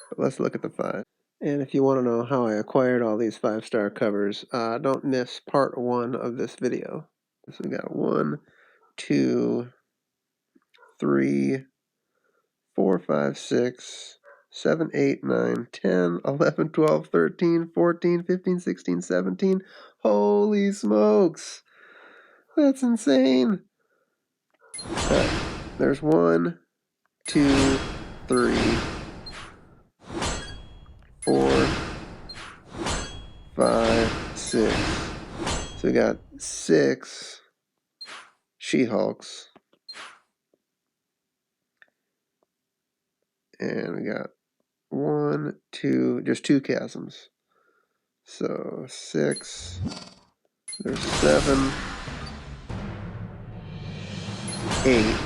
But let's look at the 5. And if you want to know how I acquired all these 5-star covers, don't miss part 1 of this video. So we got 1, 2, 3, 4, 5, 6, 7, 8, 9, 10, 11, 12, 13, 14, 15, 16, 17. Holy smokes! That's insane! Alright, there's 1, 2, 3, 4, 5, 6. So we got 6 She-Hulks. And we got 1, 2, just 2 chasms. So 6, there's 7, 8.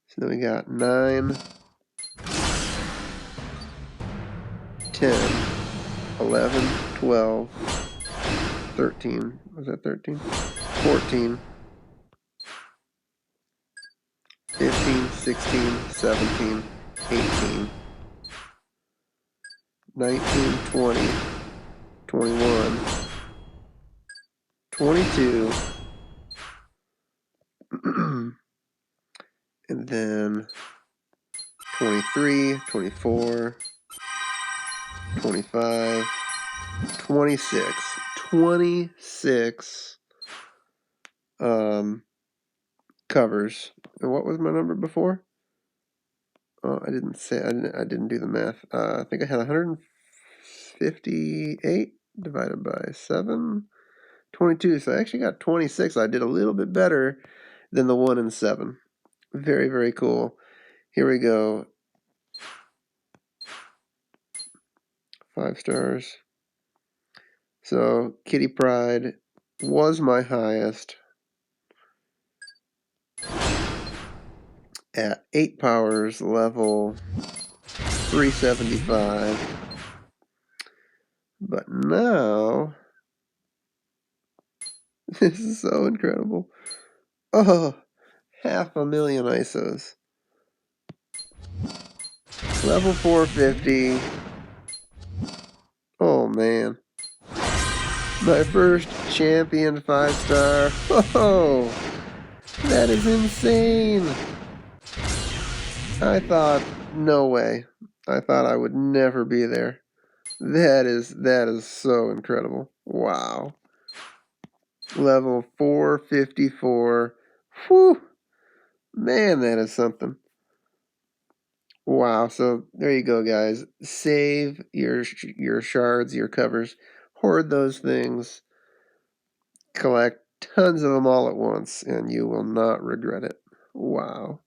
So then we got 9, 10, 11, 12, 13. Was that 13? 14, 15, 16, 17, 18, 19, 20, 21, 22, and then 23, 24, 25, 26. 26 covers. And what was my number before? Oh, I didn't do the math. I think I had 158 divided by 7, 22. So I actually got 26. I did a little bit better than the 1 and 7. Very, very cool. Here we go. 5 stars. So Kitty Pryde was my highest at 8 powers, level 375. But now, this is so incredible. Oh, 500,000 ISOs. Level 450. Oh man. My first champion 5-star. Oh, that is insane. I thought, no way. I thought I would never be there. That is so incredible. Wow. Level 454. Whew. Man, that is something. Wow. So there you go, guys. Save your shards, your covers. Hoard those things. Collect tons of them all at once, and you will not regret it. Wow.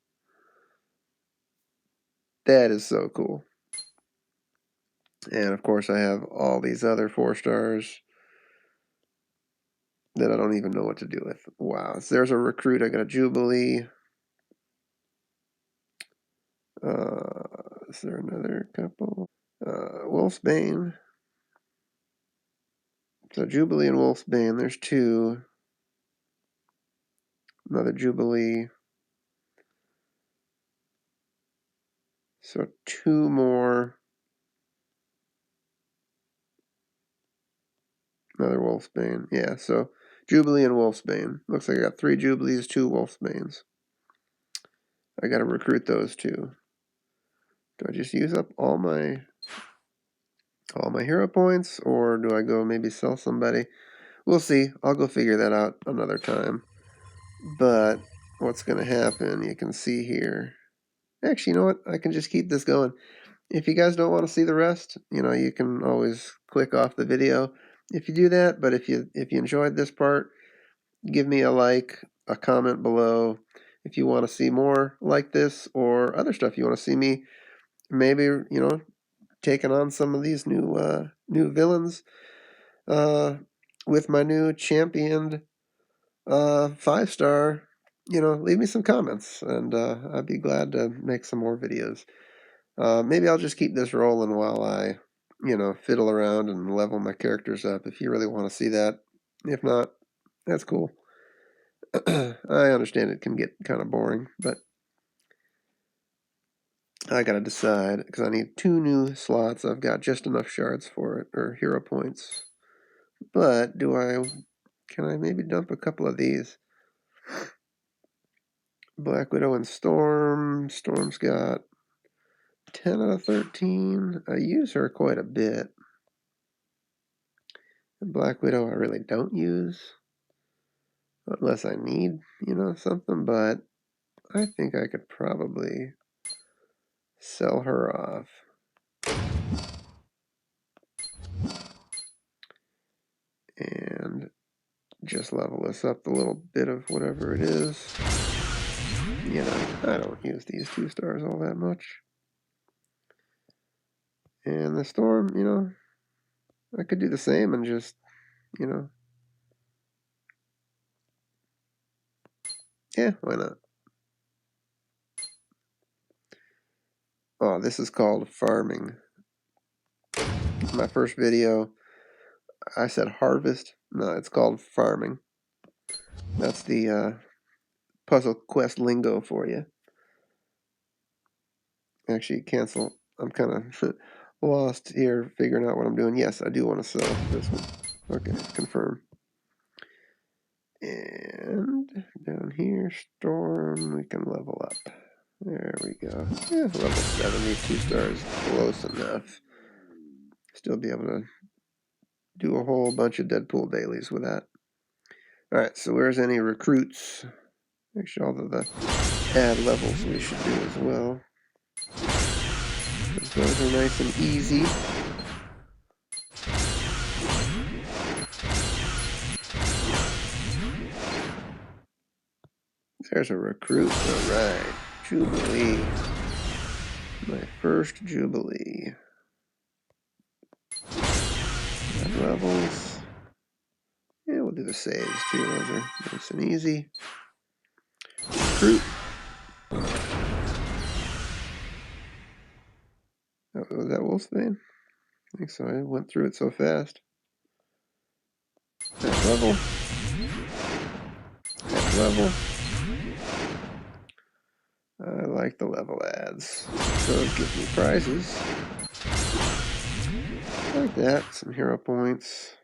That is so cool. And of course, I have all these other 4 stars that I don't even know what to do with. Wow. So there's a recruit. I got a Jubilee. Is there another couple? Wolfsbane. So Jubilee and Wolfsbane. There's 2. Another Jubilee. So 2 more. Another Wolfsbane. Yeah, so Jubilee and Wolfsbane. Looks like I got 3 Jubilees, 2 Wolfsbanes. I gotta recruit those 2. Do I just use up all my hero points, or do I go maybe sell somebody? We'll see. I'll go figure that out another time. But what's gonna happen, you can see here. Actually, you know what? I can just keep this going. If you guys don't want to see the rest, you can always click off the video if you do that. But if you enjoyed this part, give me a like, a comment below if you want to see more like this or other stuff you want to see me maybe taking on some of these new villains with my new championed 5-star. Leave me some comments, and I'd be glad to make some more videos. Maybe I'll just keep this rolling while I fiddle around and level my characters up if you really want to see that. If not, that's cool. I understand it can get kind of boring, but I gotta decide, because I need 2 new slots. I've got just enough shards for it, or hero points. But can I maybe dump a couple of these? Black Widow and Storm. Storm's got 10 out of 13. I use her quite a bit. And Black Widow I really don't use. Unless I need, something. But I think I could probably sell her off. And just level this up a little bit of whatever it is. I don't use these 2 stars all that much. And the Storm, I could do the same and just, yeah, why not? Oh, this is called farming. My first video, I said harvest. No, it's called farming. That's the Puzzle Quest lingo for you. Actually, cancel. I'm kind of lost here figuring out what I'm doing. Yes, I do want to sell this one. Okay, confirm. And down here, Storm, we can level up. There we go. Yeah, level 70, 2 stars, close enough. Still be able to do a whole bunch of Deadpool dailies with that. Alright, so where's any recruits? Actually, all of the add levels we should do as well. Those are nice and easy. There's a recruit. Alright. Jubilee. My first Jubilee. Add levels. Yeah, we'll do the saves too. Those are nice and easy. Recruit. Oh, was that Wolfsbane? I think so. I went through it so fast. Add level. Add level. I like the level adds. Those give me prizes. Like that. Some hero points.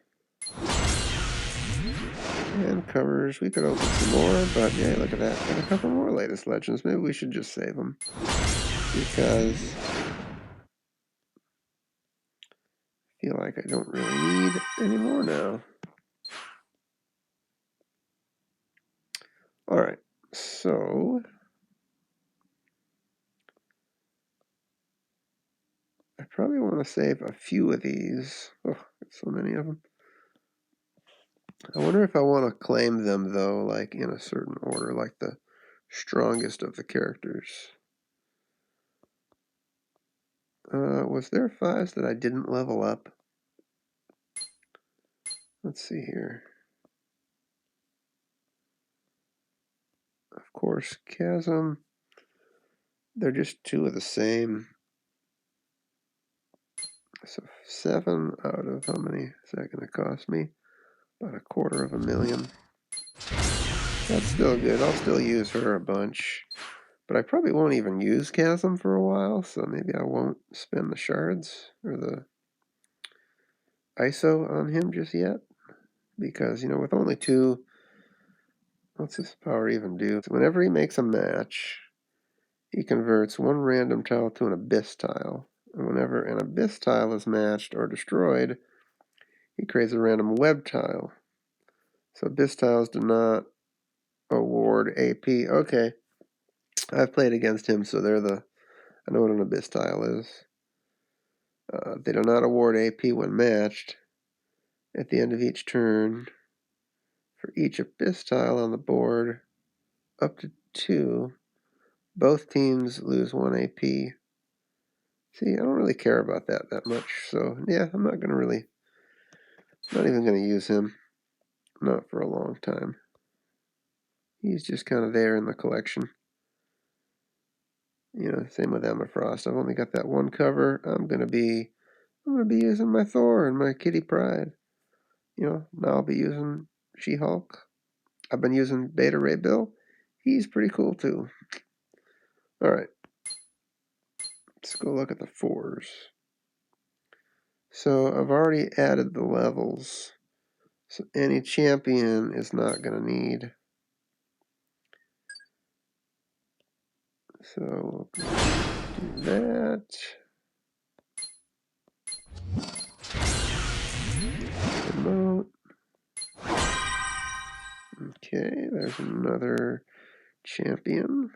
And covers. We could open some more, but yeah, look at that. Got a couple more latest legends. Maybe we should just save them. Because I feel like I don't really need any more now. Alright, so I probably want to save a few of these. Oh, so many of them. I wonder if I want to claim them, though, like in a certain order, like the strongest of the characters. Was there 5s that I didn't level up? Let's see here. Of course, Chasm. They're just 2 of the same. So 7 out of how many is that going to cost me? About $250,000. That's still good. I'll still use her a bunch. But I probably won't even use Chasm for a while, so maybe I won't spend the shards or the ISO on him just yet. Because, with only 2, what's his power even do? Whenever he makes a match, he converts 1 random tile to an abyss tile. And whenever an abyss tile is matched or destroyed, he creates a random web tile. So abyss tiles do not award AP. Okay. I've played against him, so I know what an abyss tile is. They do not award AP when matched. At the end of each turn, for each abyss tile on the board, up to 2, both teams lose 1 AP. See, I don't really care about that much, so yeah, I'm not even going to use him. Not for a long time. He's just kind of there in the collection. Same with Emma Frost. I've only got that 1 cover. I'm gonna be using my Thor and my Kitty Pryde. Now I'll be using She-Hulk. I've been using Beta Ray Bill. He's pretty cool too. Alright. Let's go look at the 4s. So I've already added the levels. So any champion is not going to need. So we'll do that. Promote. Okay, there's another champion.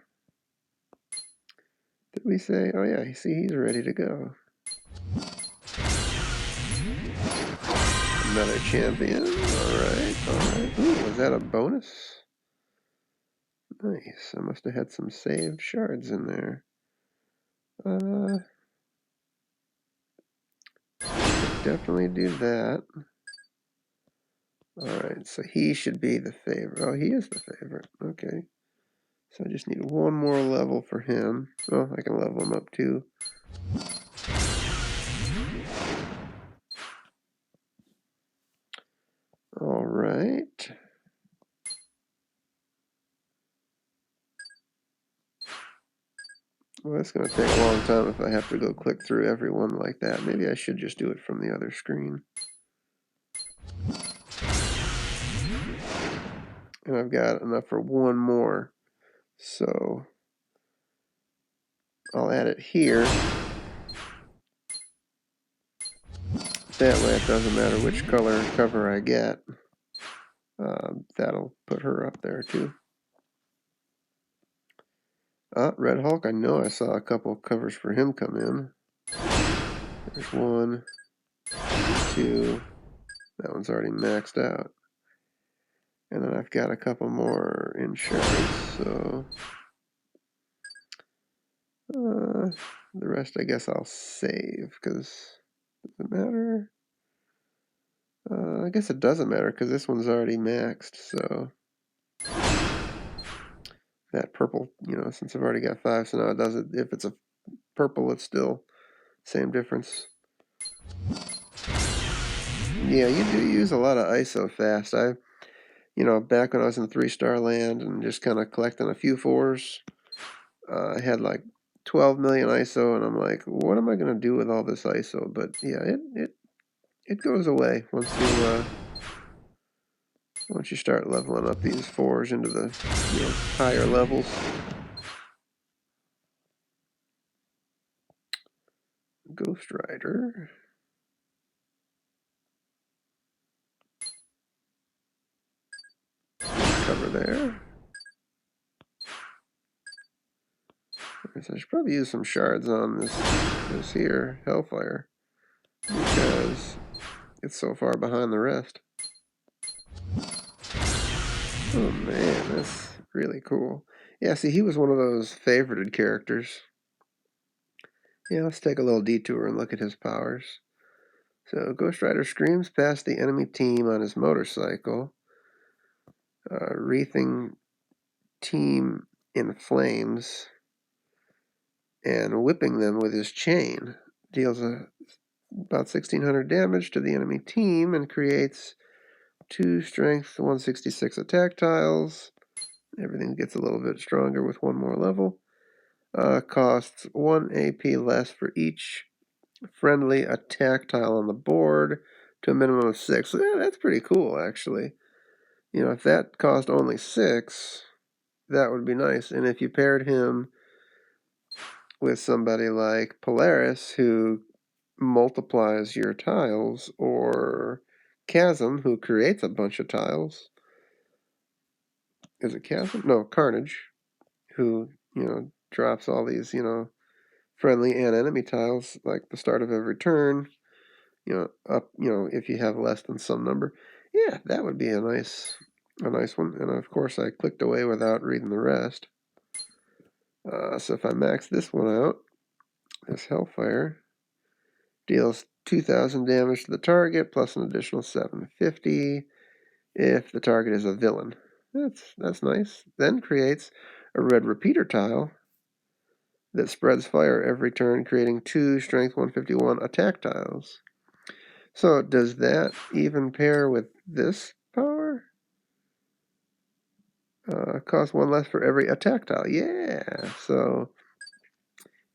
Did we say? Oh yeah, see, he's ready to go. Another champion. Alright, alright. Ooh, was that a bonus? Nice. I must have had some saved shards in there. Definitely do that. Alright, so he should be the favorite. Oh, he is the favorite. Okay. So I just need one more level for him. Oh, I can level him up too. Alright. Well, it's going to take a long time if I have to go click through everyone like that. Maybe I should just do it from the other screen. And I've got enough for one more. So I'll add it here. That way it doesn't matter which color cover I get. That'll put her up there too. Red Hulk, I know I saw a couple covers for him come in. There's 1, 2. That one's already maxed out. And then I've got a couple more in shards, so the rest I guess I'll save, because does it matter? I guess it doesn't matter, because this one's already maxed, so that purple, since I've already got 5, so now it doesn't, if it's a purple, it's still same difference. Yeah, you do use a lot of ISO fast. Back when I was in 3-star land and just kind of collecting a few 4s, I had like 12 million ISO, and I'm like, what am I going to do with all this ISO? But yeah, it goes away once you start leveling up these 4s into the higher levels. Ghost Rider. Cover there. I should probably use some shards on this here Hellfire, because it's so far behind the rest. Oh man, that's really cool. Yeah, see, he was one of those favorited characters. Yeah, let's take a little detour and look at his powers. So Ghost Rider screams past the enemy team on his motorcycle, wreathing team in flames and whipping them with his chain. Deals about 1,600 damage to the enemy team and creates 2 strength 166 attack tiles. Everything gets a little bit stronger with 1 more level. Costs 1 AP less for each friendly attack tile on the board to a minimum of 6. So yeah, that's pretty cool, actually. If that cost only 6, that would be nice. And if you paired him with somebody like Polaris, who multiplies your tiles, or Chasm, who creates a bunch of tiles. Is it Chasm? No, Carnage, who, drops all these, friendly and enemy tiles, like the start of every turn, up, if you have less than some number. Yeah, that would be a nice one. And of course, I clicked away without reading the rest. So if I max this one out, this Hellfire deals 2,000 damage to the target, plus an additional 750 if the target is a villain. That's nice. Then creates a red repeater tile that spreads fire every turn, creating 2 strength 151 attack tiles. So does that even pair with this power? Costs 1 less for every attack tile. Yeah. So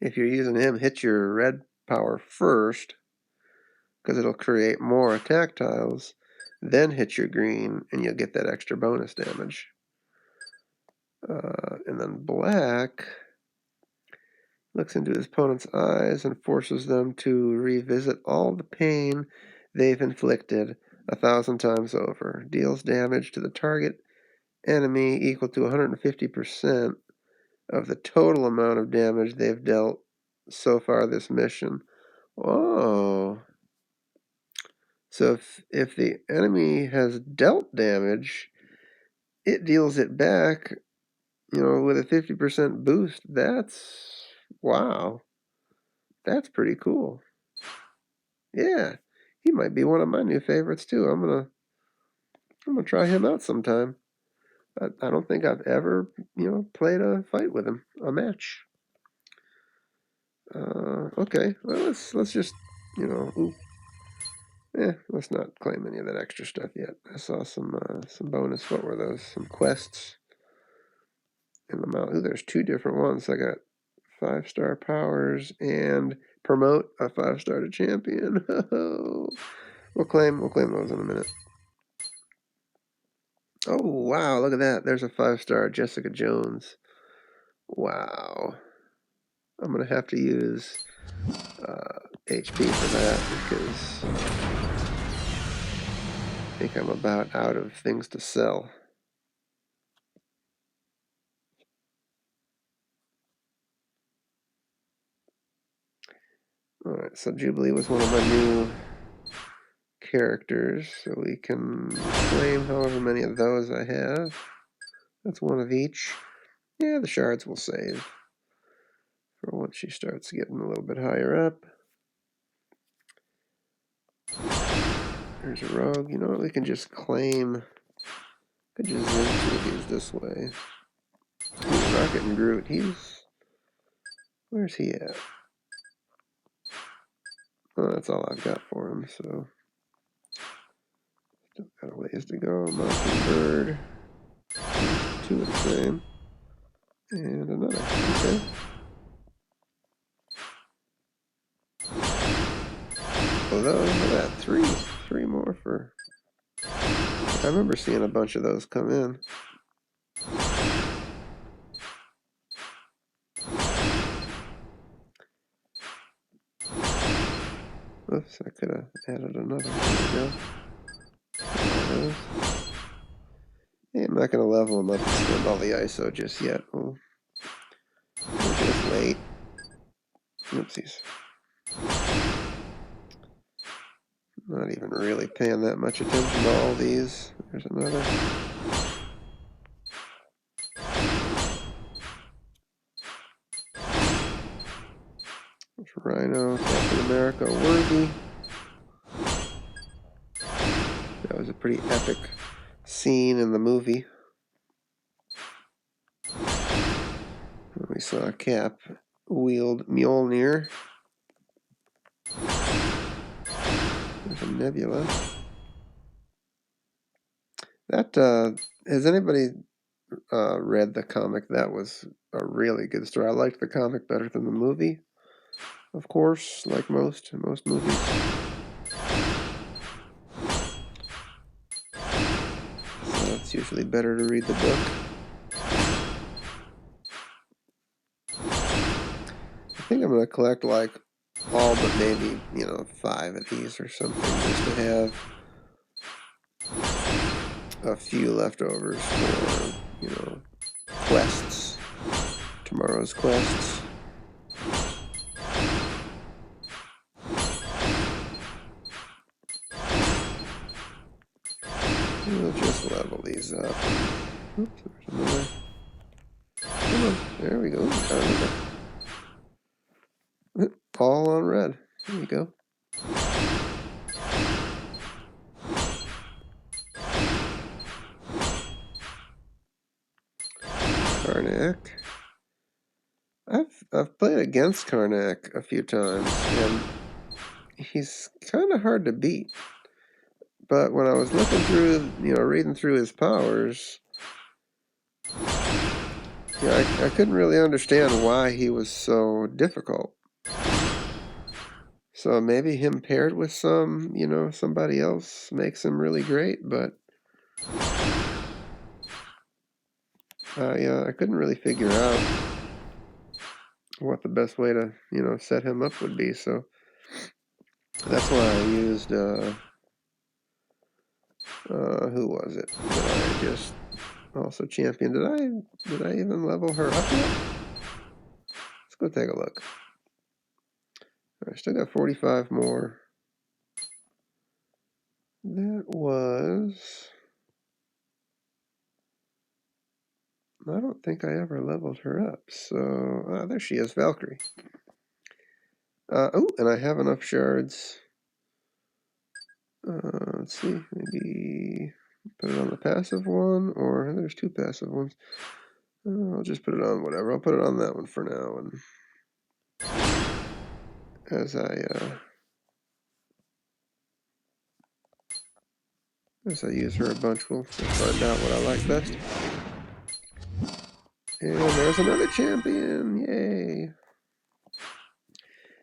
if you're using him, hit your red power first, because it'll create more attack tiles, then hit your green, and you'll get that extra bonus damage. And then black looks into his opponent's eyes and forces them to revisit all the pain they've inflicted 1,000 times over. Deals damage to the target enemy equal to 150% of the total amount of damage they've dealt so far this mission. Oh. So if the enemy has dealt damage, it deals it back, with a 50% boost. That's, wow. That's pretty cool. Yeah. He might be one of my new favorites too. I'm gonna try him out sometime. I don't think I've ever, played a fight with him, a match. Okay. Well, let's just, ooh. Let's not claim any of that extra stuff yet. I saw some bonus. What were those? Some quests in the mountain. Ooh, there's 2 different ones. I got 5-star powers and promote a 5-star to champion. We'll claim those in a minute. Oh wow, look at that. There's a 5-star Jessica Jones. Wow. I'm gonna have to use HP for that because I think I'm about out of things to sell. Alright, so Jubilee was one of my new characters, so we can claim however many of those I have. That's one of each. Yeah, the shards will save for once she starts getting a little bit higher up. There's a rogue. You know what? We can just claim. Could just zoom through these this way. Rocket and Groot. Where's he at? Oh, that's all I've got for him. So still got a ways to go. Mockingbird. 2 of the same. And another. Okay. Although, look at that. 3 more for. I remember seeing a bunch of those come in. Oops, I could have added another. There we go. Yeah, I'm not going to level them up and spend all the ISO just yet. We'll just wait. Oopsies. Not even really paying that much attention to all these. There's another. There's Rhino, Captain America, Worthy. That was a pretty epic scene in the movie. We saw Cap wield Mjolnir. There's a Nebula. That, has anybody read the comic? That was a really good story. I liked the comic better than the movie, of course, like most movies. So it's usually better to read the book. I think I'm going to collect like all but maybe, 5 of these or something just to have a few leftovers for, quests. Tomorrow's quests. We'll just level these up. Oops, there's another. Come on, there we go. All on red. There we go. Karnak. I've played against Karnak a few times, and he's kind of hard to beat. But when I was looking through, reading through his powers, Yeah, I couldn't really understand why he was so difficult. So maybe him paired with somebody else makes him really great, but I couldn't really figure out what the best way to, set him up would be. So that's why I used, who was it that I just also championed? Did I even level her up yet? Let's go take a look. I still got 45 more. That was... I don't think I ever leveled her up. So, there she is, Valkyrie. Oh, and I have enough shards. Let's see, maybe put it on the passive one, or there's two passive ones. I'll just put it on whatever. I'll put it on that one for now, and as I use her a bunch, we'll find out what I like best. And there's another champion! Yay!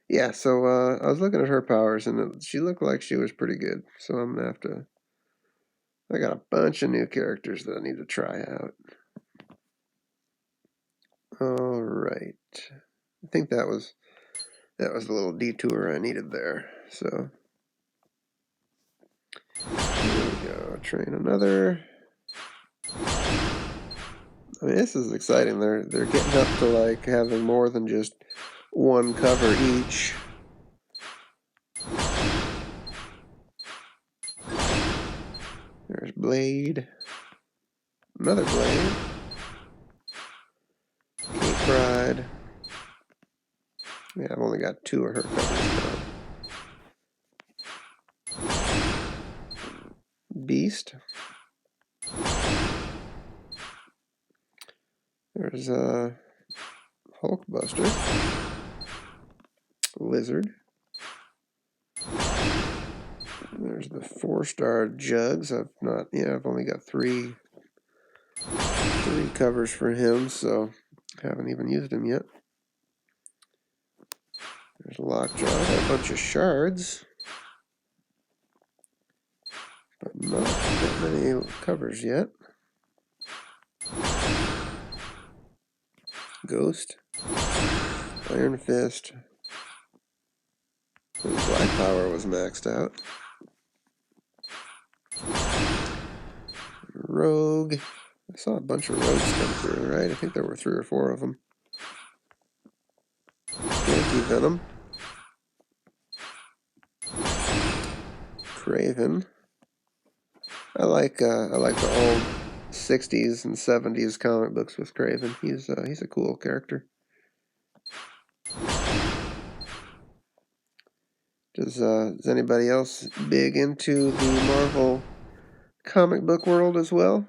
Yeah, so I was looking at her powers, and she looked like she was pretty good. So I'm gonna have to. I got a bunch of new characters that I need to try out. All right, I think that was the little detour I needed there. So here we go. Train another. I mean, this is exciting. They're getting up to like having more than just one cover each. There's Blade. Another Blade. Kate Pride. Yeah, I've only got 2 of her covers now. Beast. There's Hulkbuster. Lizard. There's the 4-star Jugs. I've only got 3 covers for him, so haven't even used him yet. There's Lockjaw. Got a bunch of shards, but not that many covers yet. Ghost. Iron Fist. His Black Power was maxed out. Rogue. I saw a bunch of rogues come through, right? I think there were 3 or 4 of them. Anti-Venom. Kraven. I like the old 60s and 70s comic books with Kraven. He's a cool character. Does anybody else big into the Marvel comic book world as well?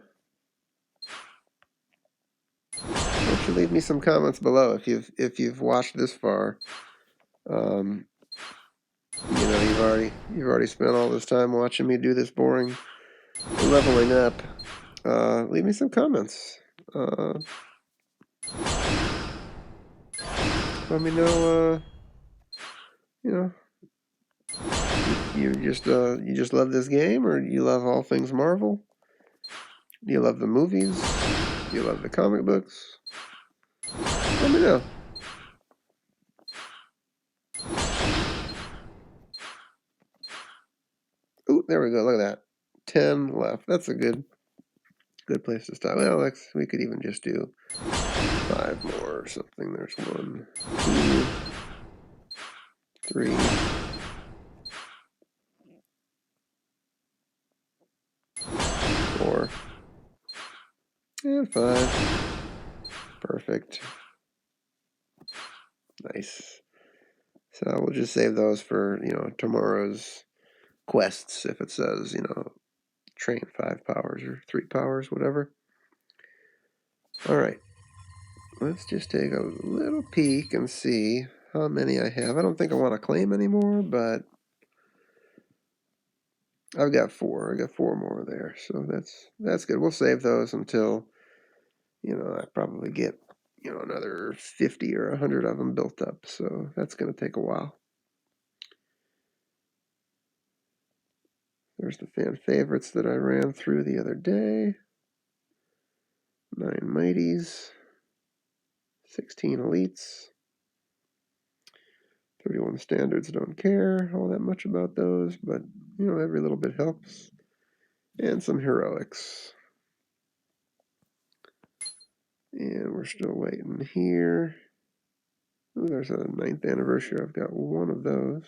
Why don't you leave me some comments below if you've watched this far? You've already spent all this time watching me do this boring leveling up. Leave me some comments. Let me know. You just love this game, or you love all things Marvel? Do you love the movies? Do you love the comic books? Let me know. Ooh, there we go. Look at that. 10 left. That's a good place to stop. Well, we could even just do 5 more or something. There's 1, 2, 3, 4, and 5. Perfect. Nice. So we'll just save those for, tomorrow's quests if it says, train 5 powers or 3 powers, whatever. Alright. Let's just take a little peek and see how many I have. I don't think I want to claim anymore, but I've got 4. I got 4 more there, so that's good. We'll save those until, I probably get you know, another 50 or 100 of them built up, so that's going to take a while. There's the fan favorites that I ran through the other day. 9 mighties, 16 elites, 31 standards. Don't care all that much about those, but you know, every little bit helps. And some heroics. And we're still waiting here. Ooh, there's a 9th anniversary. I've got one of those.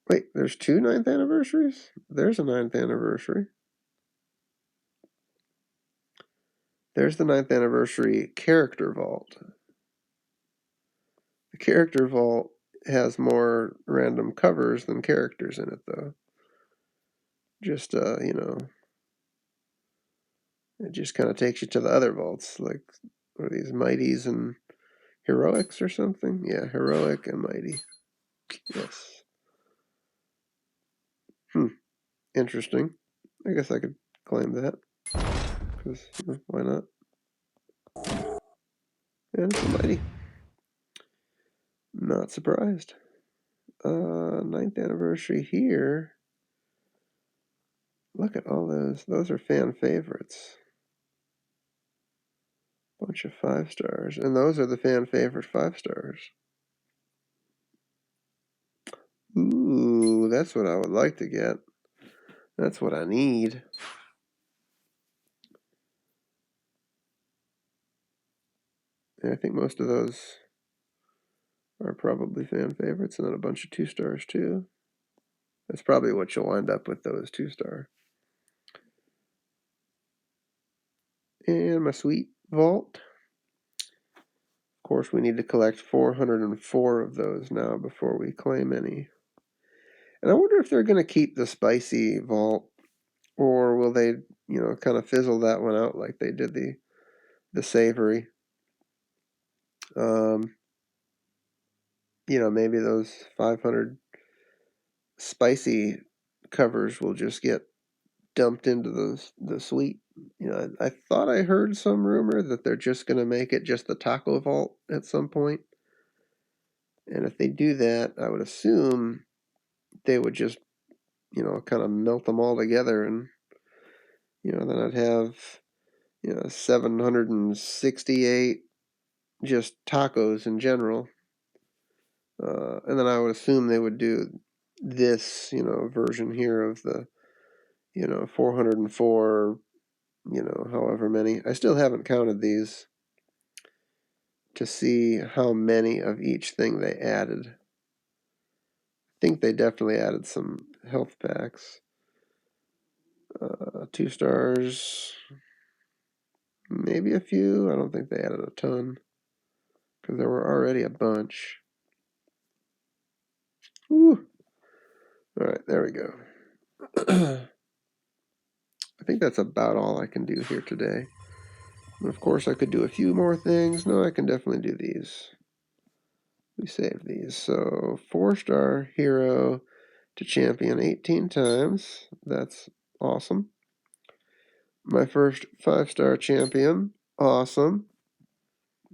Wait, there's 2 9th anniversaries? There's a 9th anniversary. There's the 9th anniversary character vault. The character vault has more random covers than characters in it, though. Just, you know, it just kind of takes you to the other vaults, like, what are these, mighties and heroics or something? Yeah, heroic and mighty. Yes. Interesting. I guess I could claim that, because, you know, why not? And it's a mighty. Not surprised. 9th anniversary here. Look at all those. Those are fan favorites. Bunch of 5 stars. And those are the fan favorite 5 stars. Ooh, that's what I would like to get. That's what I need. And I think most of those are probably fan favorites, and then a bunch of 2 stars too. That's probably what you'll wind up with, those 2 star. And my sweet vault. Of course, we need to collect 404 of those now before we claim any. And I wonder if they're going to keep the spicy vault, or will they, you know, kind of fizzle that one out like they did the savory. You know, maybe those 500 spicy covers will just get dumped into the sweet. You know, I thought I heard some rumor that they're just going to make it just the taco vault at some point. And if they do that, I would assume they would just, you know, kind of melt them all together, and, you know, then I'd have, you know, 768 just tacos in general. And then I would assume they would do this, you know, version here of the, you know, 404, you know, however many. I still haven't counted these to see how many of each thing they added. I think they definitely added some health packs. 2 stars, maybe a few. I don't think they added a ton, because there were already a bunch. Woo. All right, there we go. I think that's about all I can do here today. And of course, I could do a few more things. No, I can definitely do these. We saved these. So 4-star hero to champion 18 times. That's awesome. My first 5-star champion. Awesome.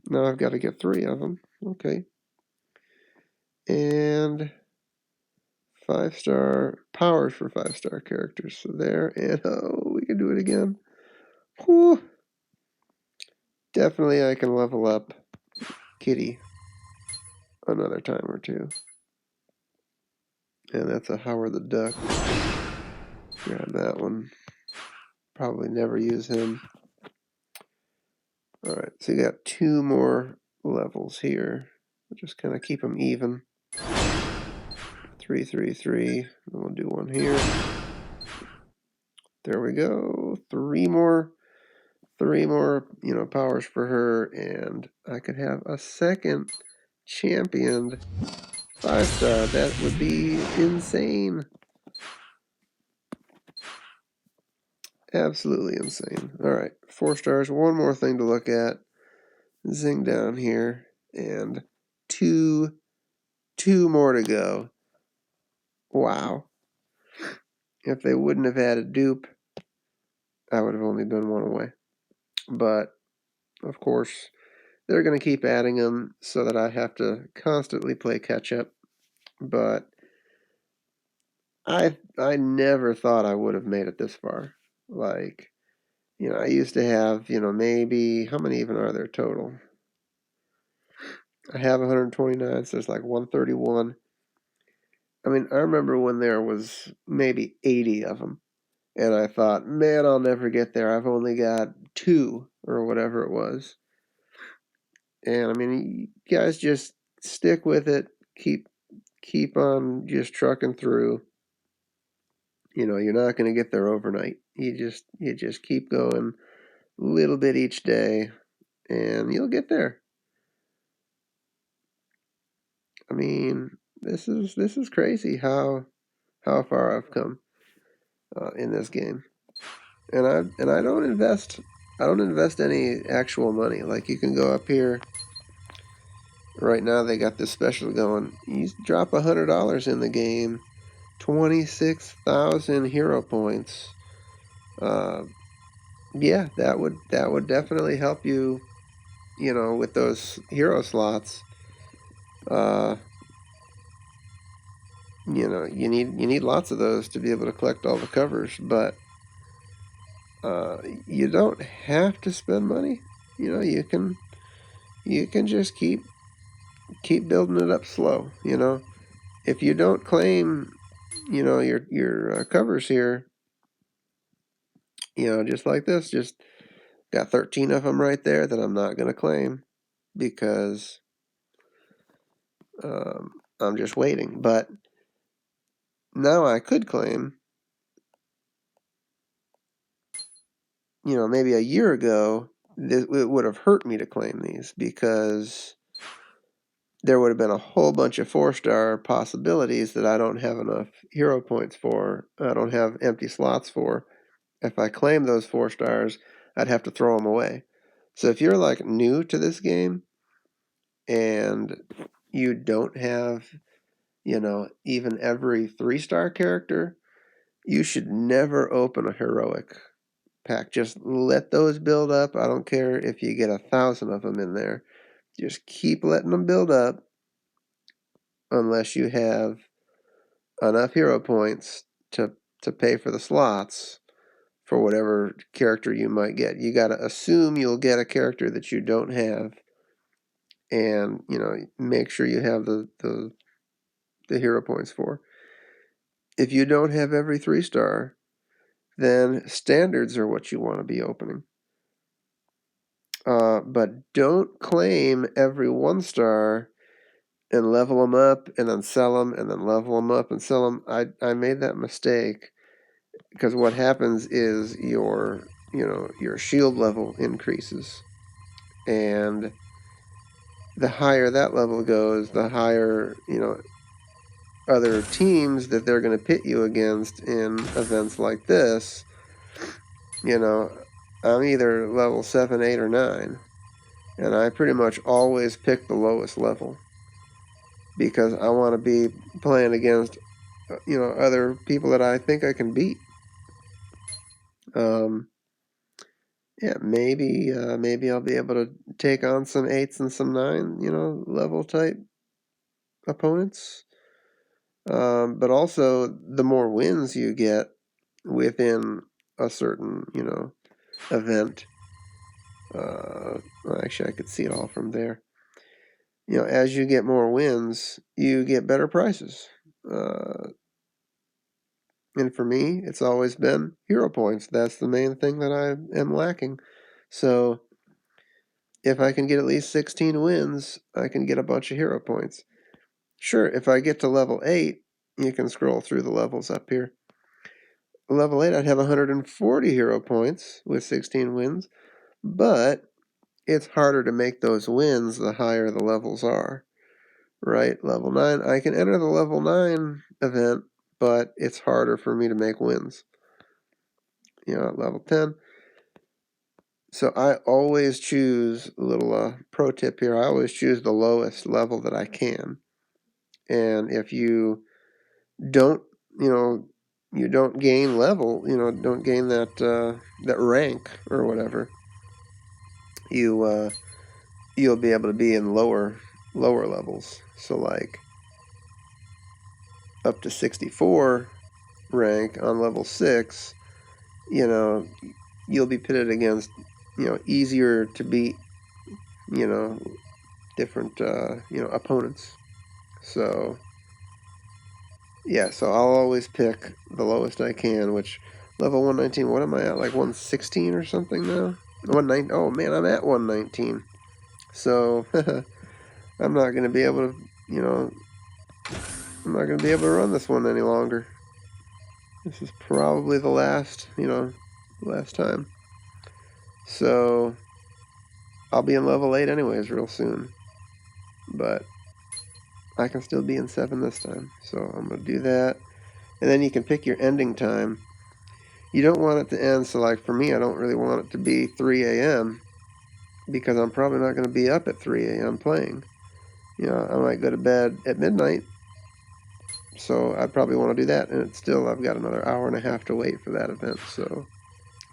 Now I've got to get 3 of them. Okay. And 5-star powers for 5-star characters. So there, and oh, we can do it again. Whew. Definitely I can level up Kitty another time or two. And that's a Howard the Duck. Grab that one. Probably never use him. Alright, so you got 2 more levels here. We'll just kind of keep them even. 3, 3, 3. And we'll do one here. There we go. 3 more. 3 more, you know, powers for her, and I could have a second championed 5-star. That would be insane. Absolutely insane. Alright, 4 stars. One more thing to look at. Zing down here, and 2 more to go. Wow. If they wouldn't have had a dupe, I would have only been 1 away. But, of course, they're going to keep adding them so that I have to constantly play catch-up. But I never thought I would have made it this far. Like, I used to have, maybe, how many even are there total? I have 129, so there's like 131. I mean, I remember when there was maybe 80 of them, and I thought, man, I'll never get there. I've only got 2 or whatever it was. And I mean, you guys just stick with it. Keep on just trucking through. You're not going to get there overnight. You just keep going a little bit each day, and you'll get there. I mean, this is crazy how far I've come in this game, and I don't invest any actual money. Like, you can go up here right now. They got this special going. You drop $100 in the game, 26,000 hero points. Yeah, that would definitely help you. With those hero slots. You need lots of those to be able to collect all the covers, but you don't have to spend money. You can just keep building it up slow. If you don't claim, your covers here, just like this, just got 13 of them right there that I'm not going to claim because I'm just waiting. But now I could claim. Maybe a year ago, it would have hurt me to claim these because there would have been a whole bunch of 4-star possibilities that I don't have enough hero points for. I don't have empty slots for. If I claim those 4 stars, I'd have to throw them away. So if you're like new to this game and you don't have, even every 3-star character, you should never open a heroic pack. Just let those build up. I don't care if you get 1,000 of them in there. Just keep letting them build up unless you have enough hero points to pay for the slots for whatever character you might get. You got to assume you'll get a character that you don't have, and make sure you have the hero points for. If you don't have every 3-star, then standards are what you want to be opening. But don't claim every 1-star and level them up and then sell them and then level them up and sell them. I made that mistake because what happens is your shield level increases, and the higher that level goes, the higher other teams that they're going to pit you against in events like this. I'm either level 7, 8, or 9, and I pretty much always pick the lowest level because I want to be playing against other people that I think I can beat. Yeah, maybe I'll be able to take on some 8s and some 9, level type opponents. But also, the more wins you get within a certain, event. Well, actually, I could see it all from there. As you get more wins, you get better prices. And for me, it's always been hero points. That's the main thing that I am lacking. So if I can get at least 16 wins, I can get a bunch of hero points. Sure, if I get to level 8, you can scroll through the levels up here. Level 8, I'd have 140 hero points with 16 wins, but it's harder to make those wins the higher the levels are, right? Level 9, I can enter the level 9 event, but it's harder for me to make wins. At level 10. So I always choose, a little pro tip here, I always choose the lowest level that I can. And if you don't, don't gain level, don't gain that rank or whatever, you'll be able to be in lower levels. So like up to 64 rank on level 6, you know, you'll be pitted against, easier to beat, different, opponents. So, yeah, so I'll always pick the lowest I can, which level 119, what am I at, like 116 or something now? 119, oh man, I'm at 119. So, I'm not going to be able to, I'm not going to be able to run this one any longer. This is probably the last, last time. So, I'll be in level 8 anyways real soon. But I can still be in 7 this time. So I'm going to do that. And then you can pick your ending time. You don't want it to end, so like for me, I don't really want it to be 3 a.m. because I'm probably not going to be up at 3 a.m. playing. I might go to bed at midnight. So I'd probably want to do that. And it's still, I've got another hour and a half to wait for that event. So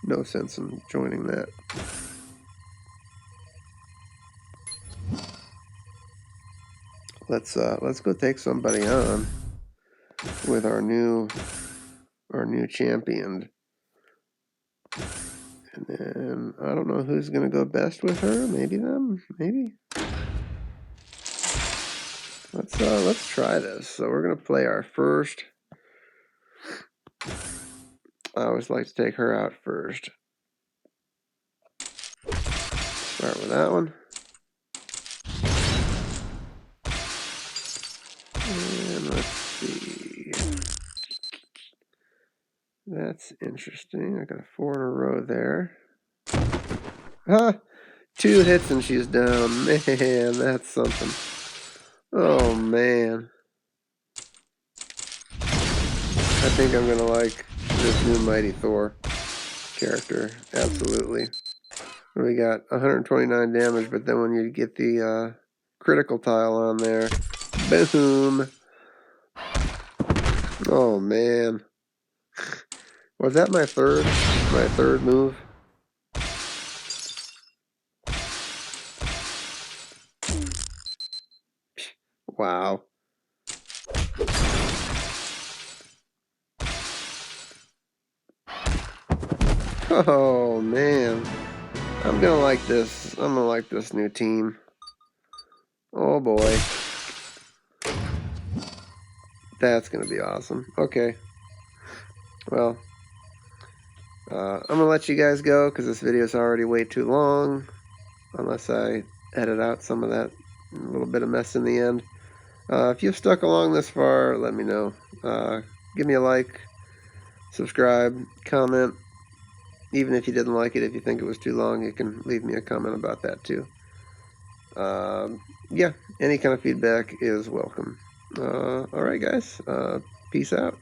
no sense in joining that. Let's go take somebody on with our new champion. And then I don't know who's gonna go best with her. Maybe them. Maybe. Let's try this. So we're gonna play our first. I always like to take her out first. Start with that one. And let's see. That's interesting. I got a 4 in a row there. Huh? 2 hits and she's down. Man, that's something. Oh man. I think I'm gonna like this new Mighty Thor character. Absolutely. We got 129 damage, but then when you get the critical tile on there, boom. Oh man. Was that my third move? Wow. Oh man. I'm gonna like this. I'm gonna like this new team. Oh boy. That's gonna be awesome. Okay. Well, I'm gonna let you guys go because this video is already way too long. Unless I edit out some of that little bit of mess in the end. If you've stuck along this far, let me know. Give me a like, subscribe, comment. Even if you didn't like it, if you think it was too long, you can leave me a comment about that too. Yeah, any kind of feedback is welcome. Alright guys, peace out.